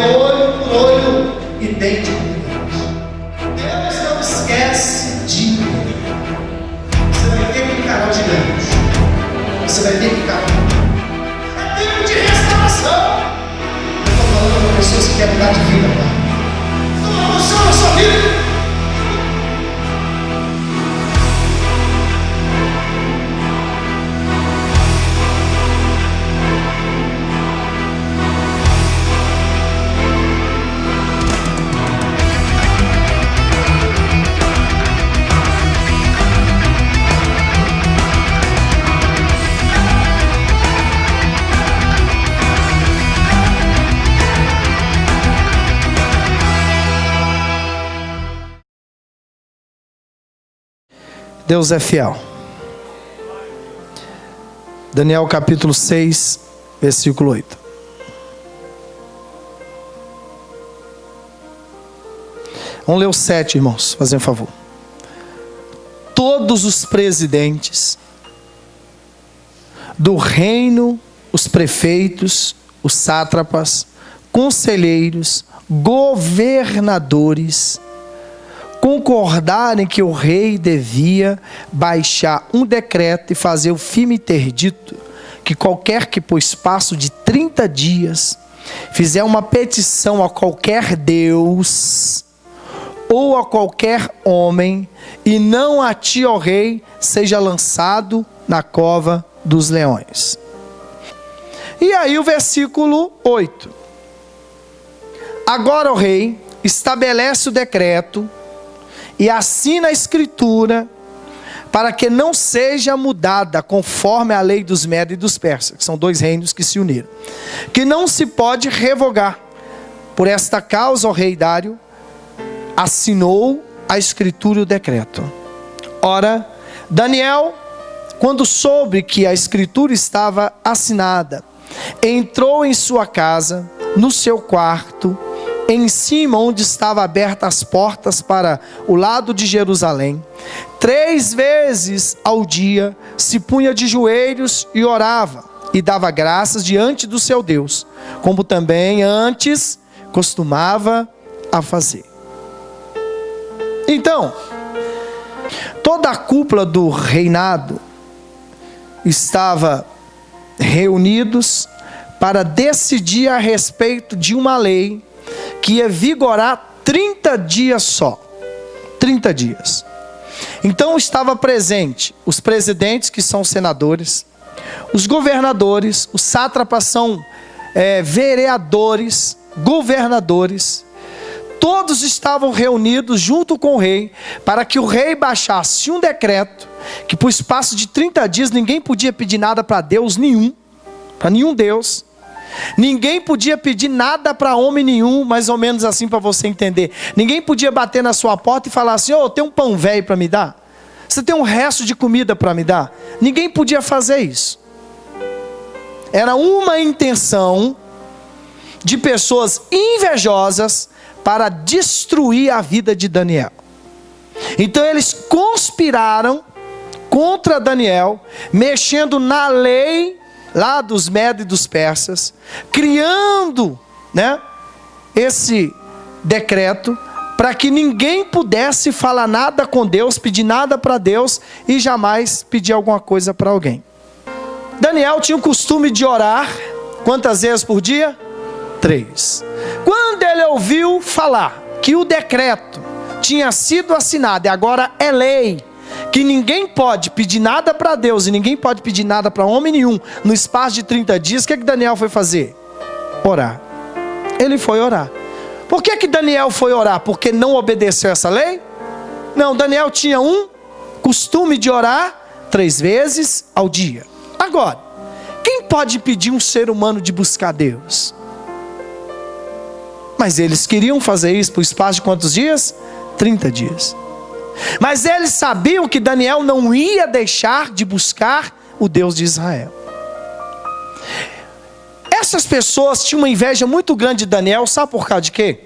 olho por olho e dente por dente. Deus não esquece de ninguém. Você vai ter que encarar os gigantes. Você vai ter que encarar. É tempo de restauração. Eu estou falando para pessoas que querem mudar de vida, pai. Estou falando sobre a sua vida. Deus é fiel. Daniel capítulo 6, versículo 8. Vamos ler o 7, irmãos, fazendo um favor. Todos os presidentes do reino, os prefeitos, os sátrapas, conselheiros, governadores, concordarem que o rei devia baixar um decreto e fazer o firme interdito que qualquer que por espaço de 30 dias fizer uma petição a qualquer Deus ou a qualquer homem e não a ti, ó rei, seja lançado na cova dos leões. E aí o versículo 8. Agora, ó rei, estabelece o decreto e assina a escritura para que não seja mudada conforme a lei dos Medos e dos Persas, que são dois reinos que se uniram, que não se pode revogar. Por esta causa, o rei Dário assinou a escritura e o decreto. Ora, Daniel, quando soube que a escritura estava assinada, entrou em sua casa, no seu quarto, em cima onde estavam abertas as portas para o lado de Jerusalém. 3 vezes ao dia se punha de joelhos e orava, e dava graças diante do seu Deus, como também antes costumava a fazer. Então, toda a cúpula do reinado estava reunidos para decidir a respeito de uma lei que ia vigorar 30 dias só. 30 dias. Então estava presente os presidentes, que são senadores, os governadores, os sátrapas são vereadores, governadores. Todos estavam reunidos junto com o rei, para que o rei baixasse um decreto, que por espaço de 30 dias ninguém podia pedir nada para Deus nenhum, para nenhum Deus. Ninguém podia pedir nada para homem nenhum, mais ou menos assim para você entender. Ninguém podia bater na sua porta e falar assim: ô, tem um pão velho para me dar? Você tem um resto de comida para me dar? Ninguém podia fazer isso. Era uma intenção de pessoas invejosas para destruir a vida de Daniel. Então eles conspiraram contra Daniel, mexendo na lei lá dos Medos e dos Persas, criando, esse decreto para que ninguém pudesse falar nada com Deus, pedir nada para Deus e jamais pedir alguma coisa para alguém. Daniel tinha o costume de orar quantas vezes por dia? 3. Quando ele ouviu falar que o decreto tinha sido assinado e agora é lei, que ninguém pode pedir nada para Deus e ninguém pode pedir nada para homem nenhum no espaço de 30 dias, o que Daniel foi fazer? Orar. Ele foi orar. Por que Daniel foi orar? Porque não obedeceu essa lei? Não, Daniel tinha um costume de orar 3 vezes ao dia. Agora, quem pode impedir um ser humano de buscar Deus? Mas eles queriam fazer isso por espaço de quantos dias? 30 dias. Mas eles sabiam que Daniel não ia deixar de buscar o Deus de Israel. Essas pessoas tinham uma inveja muito grande de Daniel, sabe por causa de quê?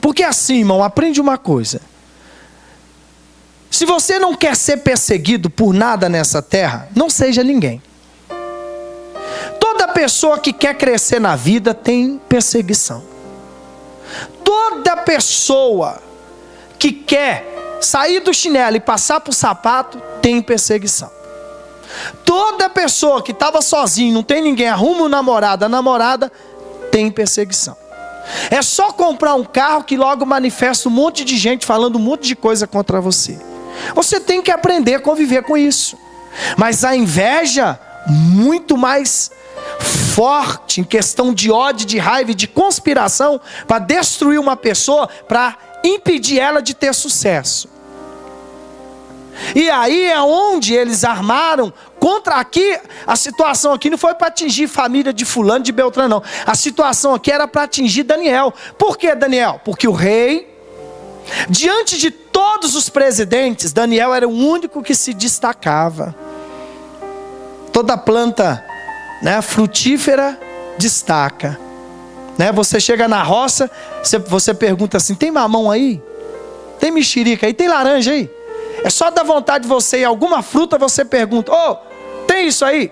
Porque assim, irmão, aprende uma coisa. Se você não quer ser perseguido por nada nessa terra, não seja ninguém. Toda pessoa que quer crescer na vida tem perseguição. toda pessoa que quer sair do chinelo e passar para o sapato, tem perseguição. Toda pessoa que estava sozinha, não tem ninguém, arruma um namorado, a namorada, tem perseguição. É só comprar um carro que logo manifesta um monte de gente falando um monte de coisa contra você. Você tem que aprender a conviver com isso. Mas a inveja, muito mais forte em questão de ódio, de raiva e de conspiração para destruir uma pessoa, para impedir ela de ter sucesso. E aí é onde eles armaram contra aqui. A situação aqui não foi para atingir família de fulano, de Beltrano, não. A situação aqui era para atingir Daniel. Por que Daniel? Porque o rei, diante de todos os presidentes, Daniel era o único que se destacava. Toda planta, né, frutífera destaca, né? Você chega na roça, você pergunta assim: tem mamão aí? Tem mexerica aí? Tem laranja aí? É só dar vontade de você ir alguma fruta, você pergunta: ô, tem isso aí?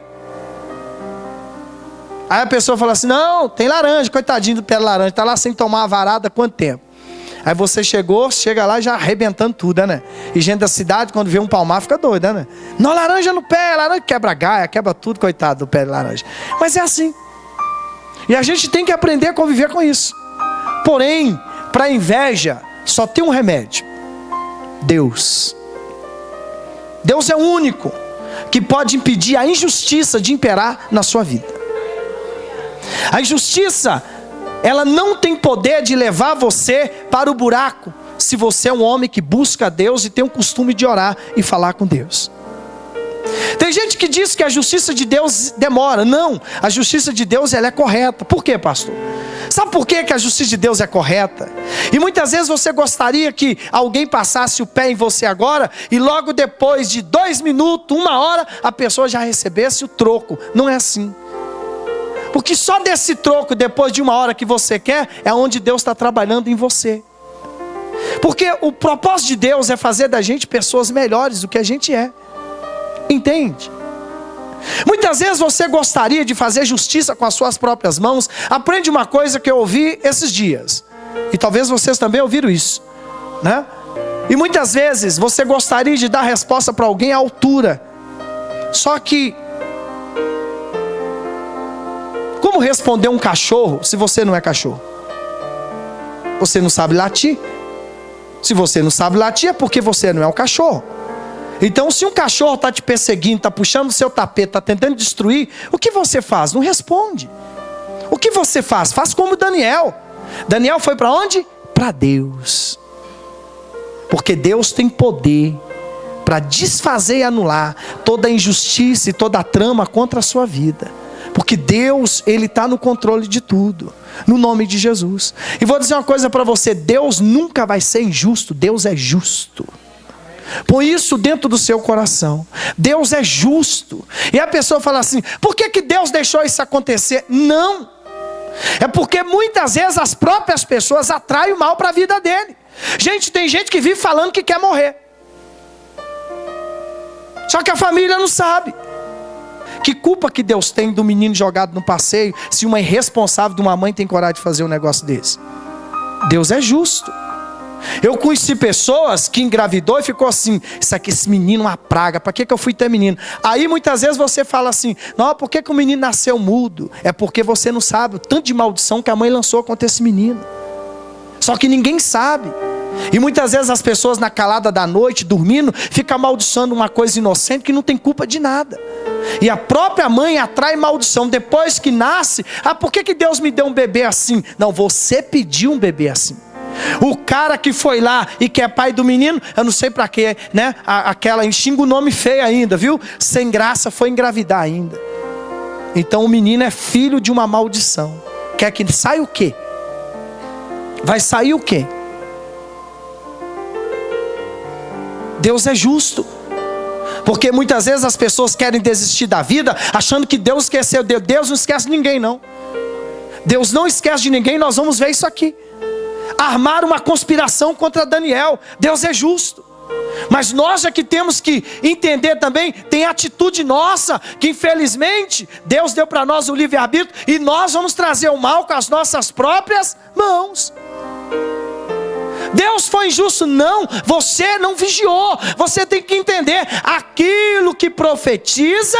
Aí a pessoa fala assim: não, tem laranja. Coitadinho do pé de laranja, está lá sem tomar uma varada há quanto tempo? Aí você chega lá já arrebentando tudo, né? E gente da cidade, quando vê um palmar, fica doida, né? Não, laranja no pé, laranja quebra gaia, quebra tudo, coitado do pé de laranja. Mas é assim. E a gente tem que aprender a conviver com isso. Porém, para a inveja, só tem um remédio: Deus. Deus é o único que pode impedir a injustiça de imperar na sua vida. A injustiça, ela não tem poder de levar você para o buraco, se você é um homem que busca a Deus e tem o costume de orar e falar com Deus. Tem gente que diz que a justiça de Deus demora. Não, a justiça de Deus, ela é correta. Por quê, pastor? Sabe por quê que a justiça de Deus é correta? E muitas vezes você gostaria que alguém passasse o pé em você agora e logo depois de 2 minutos, 1 hora, a pessoa já recebesse o troco. Não é assim. Porque só desse troco, depois de 1 hora que você quer, é onde Deus está trabalhando em você. Porque o propósito de Deus é fazer da gente pessoas melhores do que a gente é. Entende? Muitas vezes você gostaria de fazer justiça com as suas próprias mãos. Aprende uma coisa que eu ouvi esses dias, e talvez vocês também ouviram isso, né? E muitas vezes você gostaria de dar resposta para alguém à altura. Só que como responder um cachorro se você não é cachorro? Você não sabe latir. Se você não sabe latir, é porque você não é um cachorro. Então, se um cachorro está te perseguindo, está puxando o seu tapete, está tentando destruir, o que você faz? Não responde. O que você faz? Faz como Daniel. Daniel foi para onde? Para Deus. Porque Deus tem poder para desfazer e anular toda a injustiça e toda a trama contra a sua vida. Porque Deus, Ele está no controle de tudo. No nome de Jesus. E vou dizer uma coisa para você: Deus nunca vai ser injusto. Deus é justo. Põe isso dentro do seu coração. Deus é justo. E a pessoa fala assim: por que Deus deixou isso acontecer? Não. É porque muitas vezes as próprias pessoas atraem o mal para a vida dele. Gente, tem gente que vive falando que quer morrer. Só que a família não sabe. Que culpa que Deus tem do menino jogado no passeio, se uma irresponsável de uma mãe tem coragem de fazer um negócio desse? Deus é justo. Eu conheci pessoas que engravidou e ficou assim: isso aqui, esse menino é uma praga, para que eu fui ter menino? Aí muitas vezes você fala assim: não, por que o menino nasceu mudo? É porque você não sabe o tanto de maldição que a mãe lançou contra esse menino. Só que ninguém sabe. E muitas vezes as pessoas na calada da noite, dormindo, ficam amaldiçoando uma coisa inocente que não tem culpa de nada. E a própria mãe atrai maldição depois que nasce. Ah, por que Deus me deu um bebê assim? Não, você pediu um bebê assim. O cara que foi lá e que é pai do menino, eu não sei para quê, né? Aquela xinga o nome feio ainda, viu? Sem graça, foi engravidar ainda. Então o menino é filho de uma maldição. Quer que saia o quê? Vai sair o quê? Deus é justo. Porque muitas vezes as pessoas querem desistir da vida achando que Deus esqueceu. Deus não esquece de ninguém, não. Deus não esquece de ninguém. Nós vamos ver isso aqui. Armaram uma conspiração contra Daniel. Deus é justo. Mas nós é que temos que entender também, tem atitude nossa, que infelizmente Deus deu para nós o livre-arbítrio, e nós vamos trazer o mal com as nossas próprias mãos. Deus foi injusto? Não, você não vigiou. Você tem que entender, aquilo que profetiza,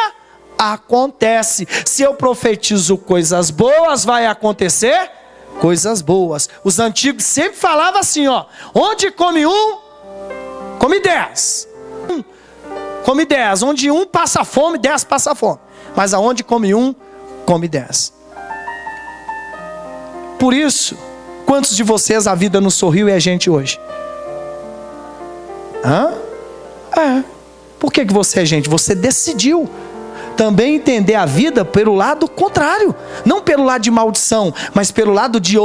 acontece. Se eu profetizo coisas boas, vai acontecer coisas boas. Os antigos sempre falavam assim, ó: onde come um, come 10. Come 10. Onde um passa fome, 10 passa fome. Mas aonde come um, come 10. Por isso, quantos de vocês a vida nos sorriu e a gente hoje? Por que você é gente? Você decidiu também entender a vida pelo lado contrário. Não pelo lado de maldição, mas pelo lado de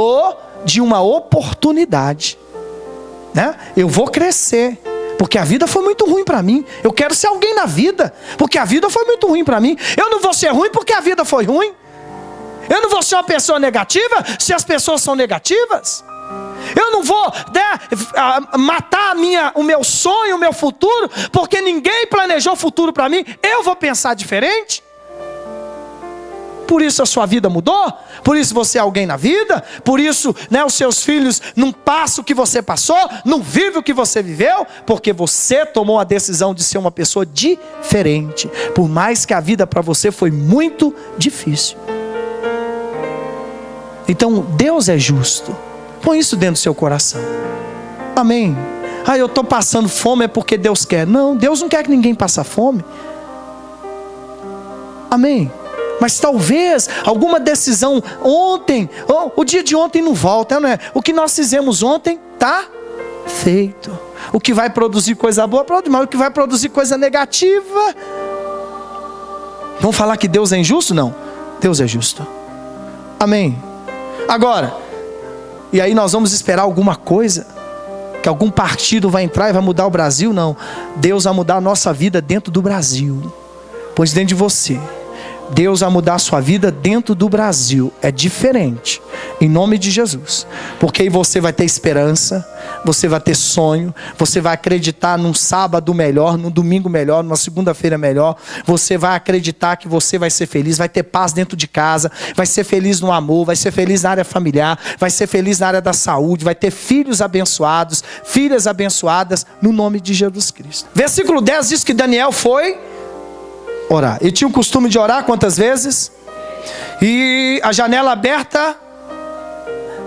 uma oportunidade, né? Eu vou crescer, porque a vida foi muito ruim para mim. Eu quero ser alguém na vida, porque a vida foi muito ruim para mim. Eu não vou ser ruim porque a vida foi ruim. Eu não vou ser uma pessoa negativa se as pessoas são negativas. Eu não vou matar o meu sonho, o meu futuro, porque ninguém planejou o futuro para mim. Eu vou pensar diferente. Por isso a sua vida mudou. Por isso você é alguém na vida. Por isso, né, os seus filhos não passam o que você passou, não vivem o que você viveu, porque você tomou a decisão de ser uma pessoa diferente. Por mais que a vida para você foi muito difícil. Então Deus é justo. Põe isso dentro do seu coração. Amém. Eu estou passando fome é porque Deus quer. Não, Deus não quer que ninguém passe fome. Amém. Mas talvez alguma decisão ontem, o dia de ontem não volta, não é? O que nós fizemos ontem está feito. O que vai produzir coisa boa, mas o que vai produzir coisa negativa. Vamos falar que Deus é injusto? Não. Deus é justo. Amém. Agora, e aí nós vamos esperar alguma coisa? Que algum partido vai entrar e vai mudar o Brasil? Não. Deus vai mudar a nossa vida dentro do Brasil. Pois dentro de você. Deus vai mudar a sua vida dentro do Brasil. É diferente. Em nome de Jesus. Porque aí você vai ter esperança. Você vai ter sonho. Você vai acreditar num sábado melhor. Num domingo melhor. Numa segunda-feira melhor. Você vai acreditar que você vai ser feliz. Vai ter paz dentro de casa. Vai ser feliz no amor. Vai ser feliz na área familiar. Vai ser feliz na área da saúde. Vai ter filhos abençoados. Filhas abençoadas. No nome de Jesus Cristo. Versículo 10 diz que Daniel foi orar. Ele tinha o costume de orar quantas vezes? E a janela aberta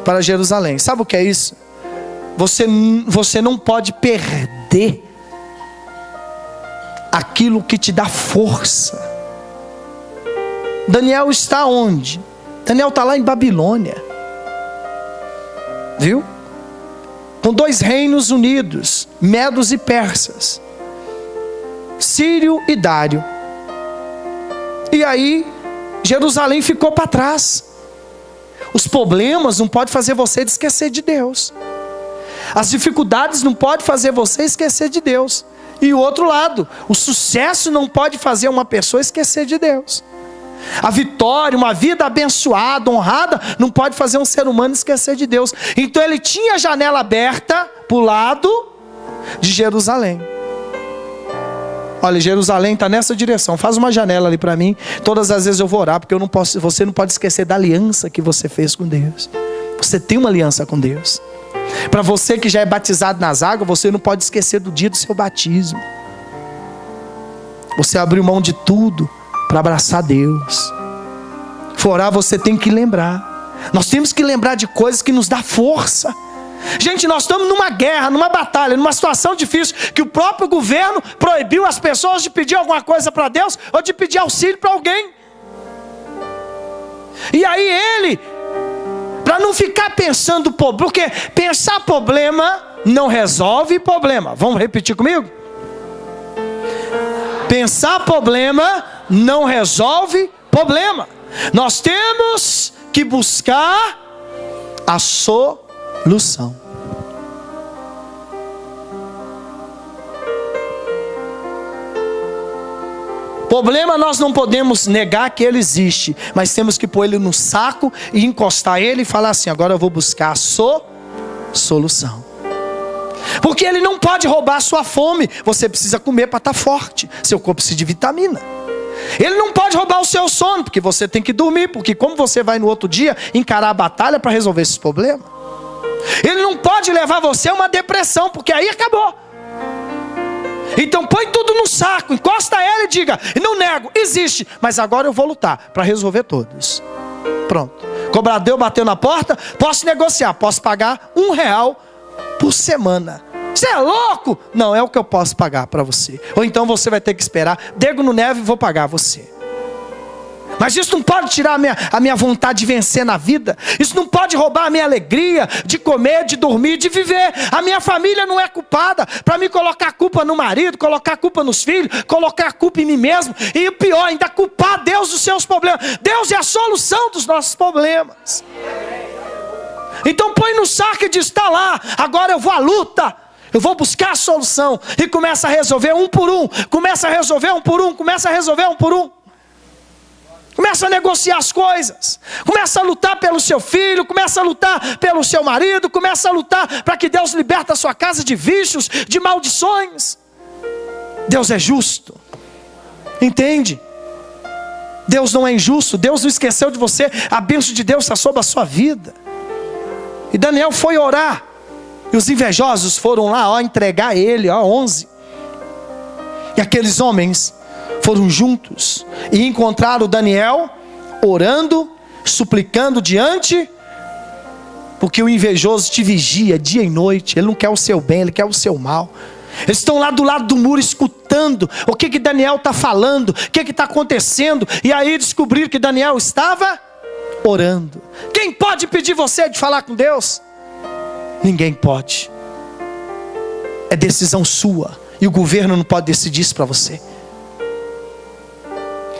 para Jerusalém. Sabe o que é isso? Você não pode perder aquilo que te dá força. Daniel está onde? Daniel está lá em Babilônia. Viu? Com 2 reinos unidos, Medos e Persas, Sírio e Dário. E aí, Jerusalém ficou para trás. Os problemas não podem fazer você esquecer de Deus. As dificuldades não podem fazer você esquecer de Deus. E o outro lado, o sucesso não pode fazer uma pessoa esquecer de Deus. A vitória, uma vida abençoada, honrada, não pode fazer um ser humano esquecer de Deus. Então ele tinha a janela aberta para o lado de Jerusalém. Olha, Jerusalém está nessa direção. Faz uma janela ali para mim. Todas as vezes eu vou orar, porque você não pode esquecer da aliança que você fez com Deus. Você tem uma aliança com Deus. Para você que já é batizado nas águas, você não pode esquecer do dia do seu batismo. Você abriu mão de tudo para abraçar Deus. For orar, você tem que lembrar. Nós temos que lembrar de coisas que nos dão força. Gente, nós estamos numa guerra, numa batalha, numa situação difícil, que o próprio governo proibiu as pessoas de pedir alguma coisa para Deus, ou de pedir auxílio para alguém. E aí ele, para não ficar pensando, porque pensar problema não resolve problema. Vamos repetir comigo? Pensar problema não resolve problema. Nós temos que buscar a solução. Problema nós não podemos negar que ele existe, mas temos que pôr ele no saco e encostar ele e falar assim: agora eu vou buscar a solução. Porque ele não pode roubar a sua fome. Você precisa comer para estar forte. Seu corpo precisa de vitamina. Ele não pode roubar o seu sono, porque você tem que dormir. Porque como você vai no outro dia encarar a batalha para resolver esses problemas? Ele não pode levar você a uma depressão, porque aí acabou. Então põe tudo no saco, encosta ele e diga: não nego, existe, mas agora eu vou lutar para resolver todos. Pronto. Cobrador bateu na porta, posso negociar, posso pagar R$1 por semana. Você é louco? Não, é o que eu posso pagar para você. Ou então você vai ter que esperar, dego no neve e vou pagar você. Mas isso não pode tirar a minha vontade de vencer na vida. Isso não pode roubar a minha alegria de comer, de dormir, de viver. A minha família não é culpada para me colocar a culpa no marido, colocar a culpa nos filhos, colocar a culpa em mim mesmo. E o pior, ainda culpar Deus dos seus problemas. Deus é a solução dos nossos problemas. Então põe no saco e diz: está lá, agora eu vou à luta. Eu vou buscar a solução. E começa a resolver um por um. Começa a resolver um por um. Começa a resolver um por um. Começa a negociar as coisas. Começa a lutar pelo seu filho. Começa a lutar pelo seu marido. Começa a lutar para que Deus liberte a sua casa de vícios, de maldições. Deus é justo. Entende? Deus não é injusto. Deus não esqueceu de você. A bênção de Deus está sobre a sua vida. E Daniel foi orar. E os invejosos foram lá, entregar a ele, 11. E aqueles homens foram juntos e encontraram Daniel orando, suplicando diante, porque o invejoso te vigia dia e noite. Ele não quer o seu bem, ele quer o seu mal. Eles estão lá do lado do muro escutando o que Daniel está falando, o que está acontecendo. E aí descobriram que Daniel estava orando. Quem pode impedir você de falar com Deus? Ninguém pode. É decisão sua. E o governo não pode decidir isso para você.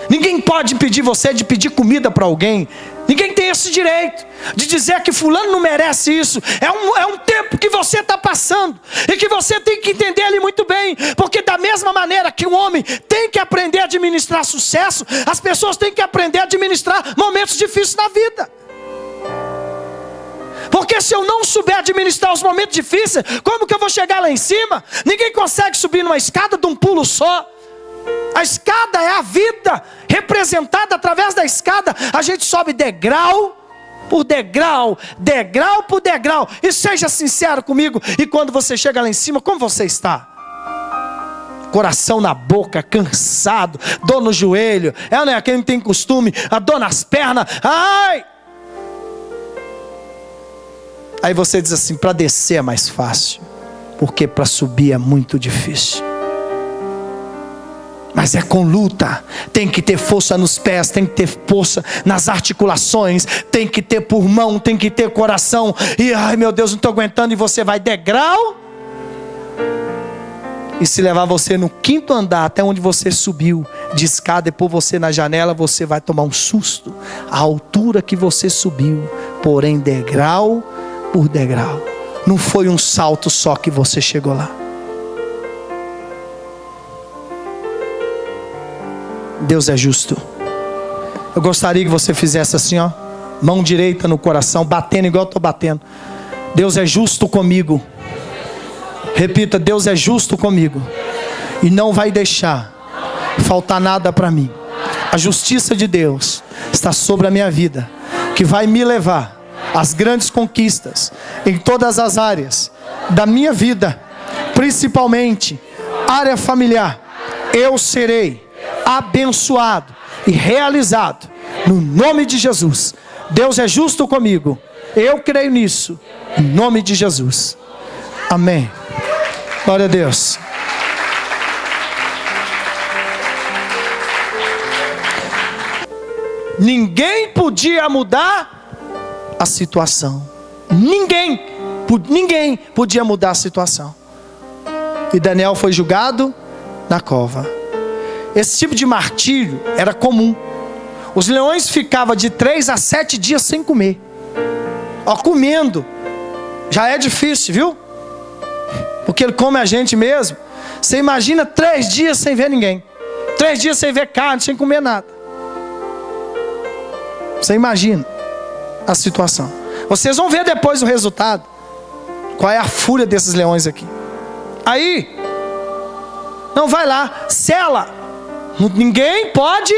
Ninguém pode impedir você de pedir comida para alguém. Ninguém tem esse direito de dizer que fulano não merece isso. É um tempo que você está passando e que você tem que entender ele muito bem. Porque da mesma maneira que um homem tem que aprender a administrar sucesso, as pessoas têm que aprender a administrar momentos difíceis na vida. Porque se eu não souber administrar os momentos difíceis, como que eu vou chegar lá em cima? Ninguém consegue subir numa escada de um pulo só. A escada é a vida, representada através da escada. A gente sobe degrau por degrau, degrau por degrau. E seja sincero comigo. E quando você chega lá em cima, como você está? Coração na boca, cansado, dor no joelho. Não é quem não tem costume, a dor nas pernas. Ai! Aí você diz assim: para descer é mais fácil, porque para subir é muito difícil. Mas é com luta. Tem que ter força nos pés, tem que ter força nas articulações, tem que ter pulmão, tem que ter coração. E ai meu Deus, não estou aguentando. E você vai degrau. E se levar você no 5º andar, até onde você subiu de escada, e pôr você na janela, você vai tomar um susto. A altura que você subiu, porém degrau por degrau. Não foi um salto só que você chegou lá. Deus é justo. Eu gostaria que você fizesse assim, mão direita no coração, batendo igual eu estou batendo. Deus é justo comigo. Repita: Deus é justo comigo e não vai deixar faltar nada para mim. A justiça de Deus está sobre a minha vida, que vai me levar às grandes conquistas em todas as áreas da minha vida, principalmente área familiar. Eu serei abençoado e realizado no nome de Jesus. Deus é justo comigo. Eu creio nisso, em nome de Jesus. Amém. Glória a Deus. Ninguém podia mudar a situação. Ninguém podia mudar a situação. E Daniel foi julgado na cova. Esse tipo de martírio era comum. Os leões ficavam de 3 a 7 dias sem comer. Comendo já é difícil, viu? Porque ele come a gente mesmo. Você imagina 3 dias sem ver ninguém, 3 dias sem ver carne, sem comer nada. Você imagina a situação. Vocês vão ver depois o resultado. Qual é a fúria desses leões aqui. Aí, não vai lá, sela. Ninguém pode.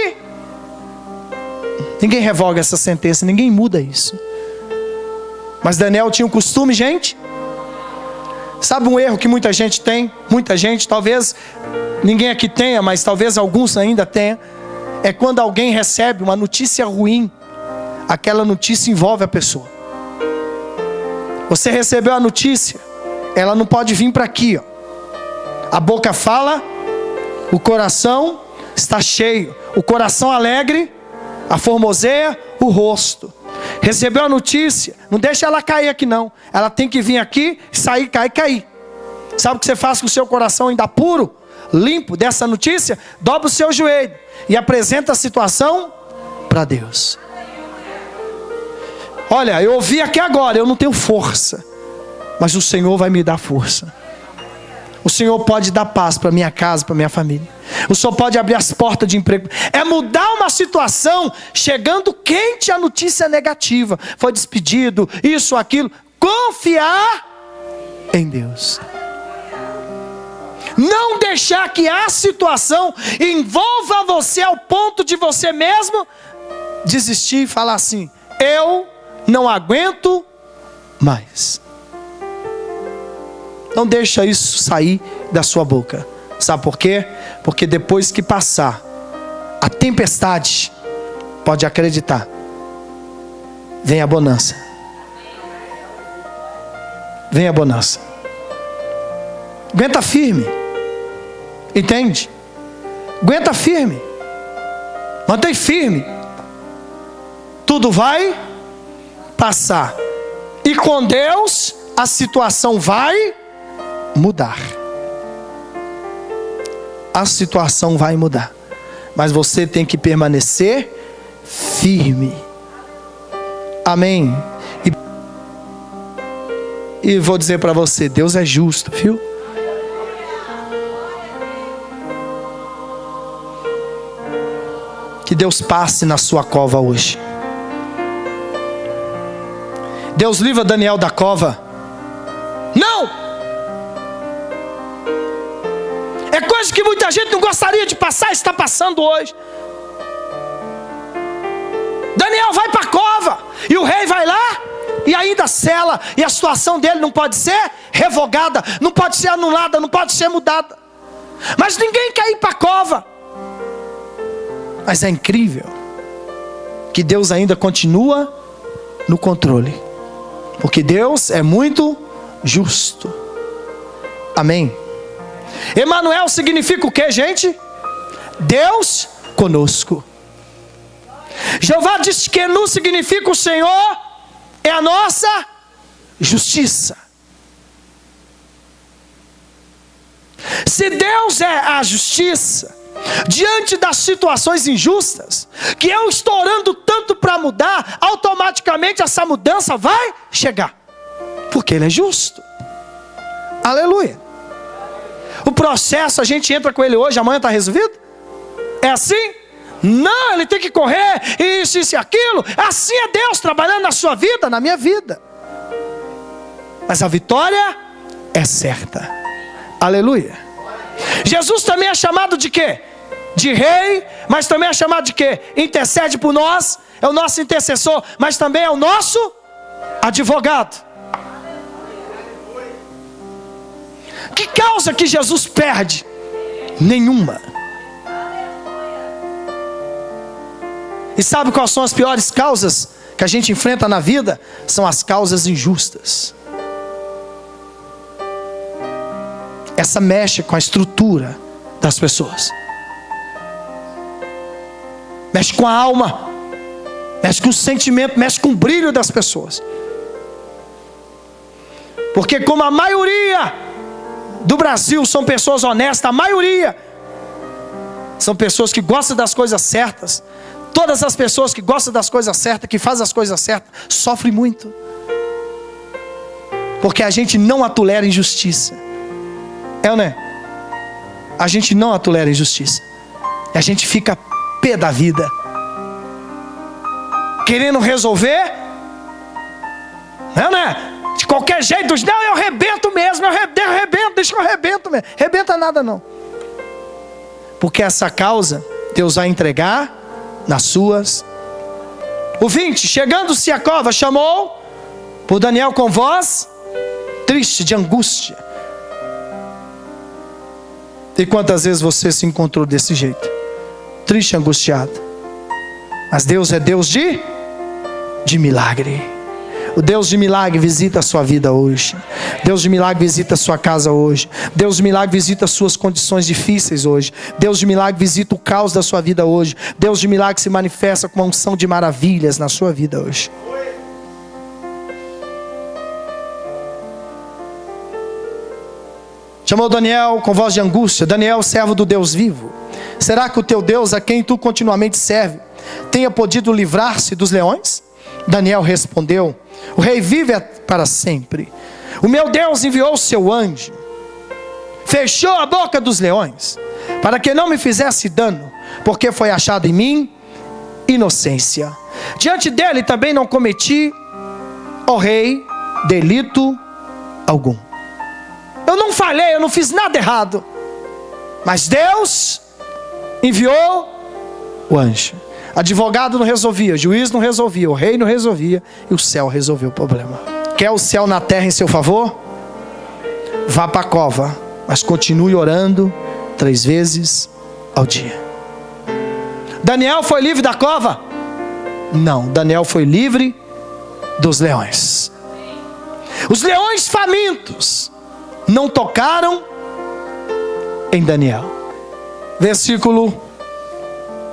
Ninguém revoga essa sentença, ninguém muda isso. Mas Daniel tinha um costume, gente. Sabe um erro que muita gente tem? Muita gente, talvez ninguém aqui tenha, mas talvez alguns ainda tenham. É quando alguém recebe uma notícia ruim, aquela notícia envolve a pessoa. Você recebeu a notícia, ela não pode vir para aqui, ó. A boca fala, o coração está cheio. O coração alegre, a formoseia, o rosto. Recebeu a notícia, não deixa ela cair aqui não. Ela tem que vir aqui, sair, cair. Sabe o que você faz com o seu coração ainda puro, limpo dessa notícia? Dobra o seu joelho e apresenta a situação para Deus. Olha, eu ouvi aqui agora, eu não tenho força, mas o Senhor vai me dar força. O Senhor pode dar paz para minha casa, para minha família. O Senhor pode abrir as portas de emprego. É mudar uma situação, chegando quente a notícia negativa. Foi despedido, isso, aquilo. Confiar em Deus. Não deixar que a situação envolva você ao ponto de você mesmo desistir e falar assim: eu não aguento mais. Não deixa isso sair da sua boca. Sabe por quê? Porque depois que passar a tempestade, pode acreditar, vem a bonança. Vem a bonança. Aguenta firme. Entende? Aguenta firme. Mantém firme. Tudo vai passar. E com Deus a situação vai mudar. A situação vai mudar. Mas você tem que permanecer firme. Amém. E vou dizer para você, Deus é justo, viu? Que Deus passe na sua cova hoje. Deus livra Daniel da cova. Não! É coisa que muita gente não gostaria de passar, está passando hoje. Daniel vai para a cova, e o rei vai lá, e ainda sela, e a situação dele não pode ser revogada, não pode ser anulada, não pode ser mudada. Mas ninguém quer ir para a cova. Mas é incrível que Deus ainda continua no controle, porque Deus é muito justo. Amém. Emanuel significa o que, gente? Deus conosco. Jeová disse que Nu significa o Senhor é a nossa justiça. Se Deus é a justiça, diante das situações injustas, que eu estou orando tanto para mudar, automaticamente essa mudança vai chegar, porque Ele é justo. Aleluia. O processo, a gente entra com ele hoje, amanhã está resolvido? É assim? Não, ele tem que correr, isso e aquilo. Assim é Deus trabalhando na sua vida, na minha vida. Mas a vitória é certa. Aleluia. Jesus também é chamado de quê? De rei, mas também é chamado de quê? Intercede por nós, é o nosso intercessor, mas também é o nosso advogado. Que causa que Jesus perde? Nenhuma. E sabe quais são as piores causas que a gente enfrenta na vida? São as causas injustas. Essa mexe com a estrutura das pessoas. Mexe com a alma. Mexe com o sentimento, mexe com o brilho das pessoas. Porque como a maioria do Brasil são pessoas honestas, a maioria são pessoas que gostam das coisas certas. Todas as pessoas que gostam das coisas certas, que fazem as coisas certas, sofrem muito. Porque a gente não tolera injustiça. É ou não é? A gente não tolera injustiça. E a gente fica pé da vida, querendo resolver. Não é, não é? De qualquer jeito, não, eu arrebento mesmo, eu arrebento, deixa que eu arrebento mesmo. Arrebenta nada não. Porque essa causa, Deus vai entregar nas suas. O 20, chegando-se à cova, chamou Por Daniel com voz triste, de angústia. E quantas vezes você se encontrou desse jeito? Triste, angustiado. Mas Deus é Deus de milagre. O Deus de milagre visita a sua vida hoje. Deus de milagre visita a sua casa hoje. Deus de milagre visita as suas condições difíceis hoje. Deus de milagre visita o caos da sua vida hoje. Deus de milagre se manifesta com uma unção de maravilhas na sua vida hoje. Chamou Daniel com voz de angústia. Daniel, servo do Deus vivo, será que o teu Deus, a quem tu continuamente serve, tenha podido livrar-se dos leões? Daniel respondeu: o rei vive para sempre. O meu Deus enviou o seu anjo, fechou a boca dos leões, para que não me fizesse dano, porque foi achado em mim inocência. Diante dele também não cometi, ó rei, delito algum. Eu não falhei, eu não fiz nada errado. Mas Deus enviou o anjo. Advogado não resolvia, juiz não resolvia, o rei não resolvia, e o céu resolveu o problema. Quer o céu na terra em seu favor? Vá para a cova, mas continue orando 3 vezes ao dia. Daniel foi livre da cova? Não, Daniel foi livre dos leões. Os leões famintos não tocaram em Daniel. Versículo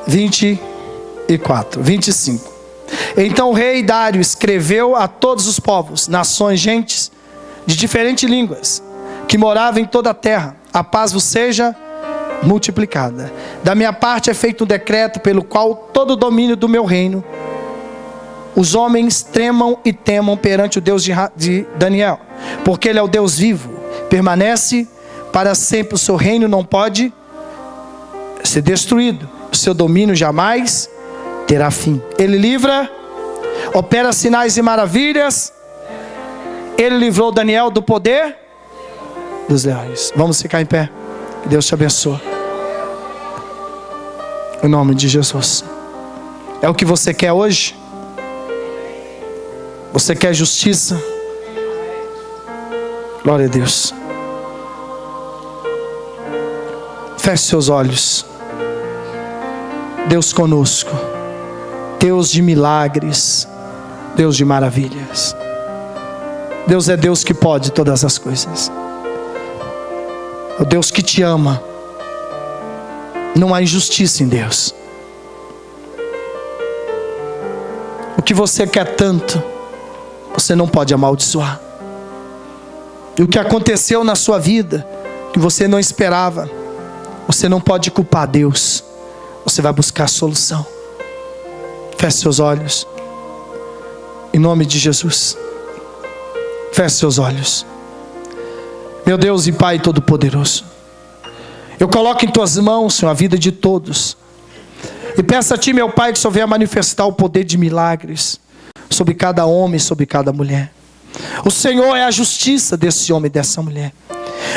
25. Então o rei Dário escreveu a todos os povos, nações, gentes de diferentes línguas, que moravam em toda a terra: a paz vos seja multiplicada. Da minha parte é feito um decreto pelo qual todo o domínio do meu reino, os homens tremam e temam perante o Deus de Daniel, porque ele é o Deus vivo, permanece para sempre, o seu reino não pode ser destruído, o seu domínio jamais terá fim. Ele livra, opera sinais e maravilhas. Ele livrou Daniel do poder dos leões. Vamos ficar em pé. Que Deus te abençoe. Em nome de Jesus. É o que você quer hoje? Você quer justiça? Glória a Deus. Feche seus olhos. Deus conosco, Deus de milagres, Deus de maravilhas. Deus é Deus que pode todas as coisas. O Deus que te ama. Não há injustiça em Deus. O que você quer tanto, você não pode amaldiçoar. E o que aconteceu na sua vida, que você não esperava, você não pode culpar Deus. Você vai buscar a solução. Feche seus olhos. Em nome de Jesus. Feche seus olhos. Meu Deus e Pai Todo-Poderoso, eu coloco em tuas mãos, Senhor, a vida de todos. E peço a Ti, meu Pai, que o Senhor venha manifestar o poder de milagres sobre cada homem, sobre cada mulher. O Senhor é a justiça desse homem e dessa mulher.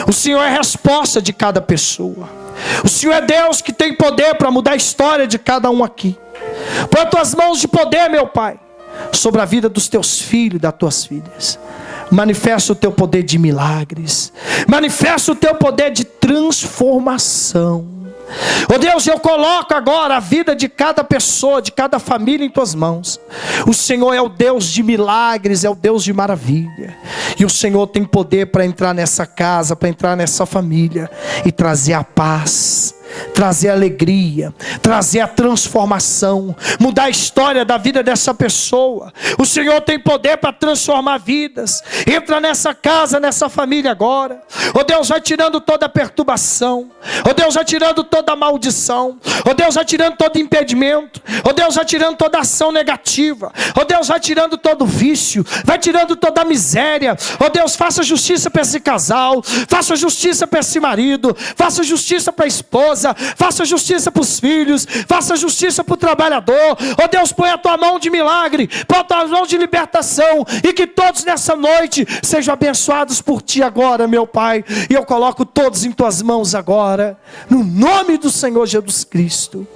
O Senhor é a resposta de cada pessoa. O Senhor é Deus que tem poder para mudar a história de cada um aqui. Põe as tuas mãos de poder, meu Pai, sobre a vida dos teus filhos e das tuas filhas. Manifesta o teu poder de milagres. Manifesta o teu poder de transformação. Oh Deus, eu coloco agora a vida de cada pessoa, de cada família em tuas mãos. O Senhor é o Deus de milagres, é o Deus de maravilha. E o Senhor tem poder para entrar nessa casa, para entrar nessa família e trazer a paz, trazer a alegria, trazer a transformação, mudar a história da vida dessa pessoa. O Senhor tem poder para transformar vidas. Entra nessa casa, nessa família agora. Oh Deus, vai tirando toda a perturbação. Oh Deus, vai tirando toda a maldição. Oh Deus, vai tirando todo impedimento. Oh Deus, vai tirando toda ação negativa. Oh Deus, vai tirando todo vício. Vai tirando toda a miséria. Oh Deus, faça justiça para esse casal. Faça justiça para esse marido. Faça justiça para a esposa. Faça justiça para os filhos. Faça justiça para o trabalhador. Oh Deus, põe a tua mão de milagre, põe a tua mão de libertação, e que todos nessa noite sejam abençoados por Ti agora, meu Pai. E eu coloco todos em Tuas mãos agora, no nome do Senhor Jesus Cristo.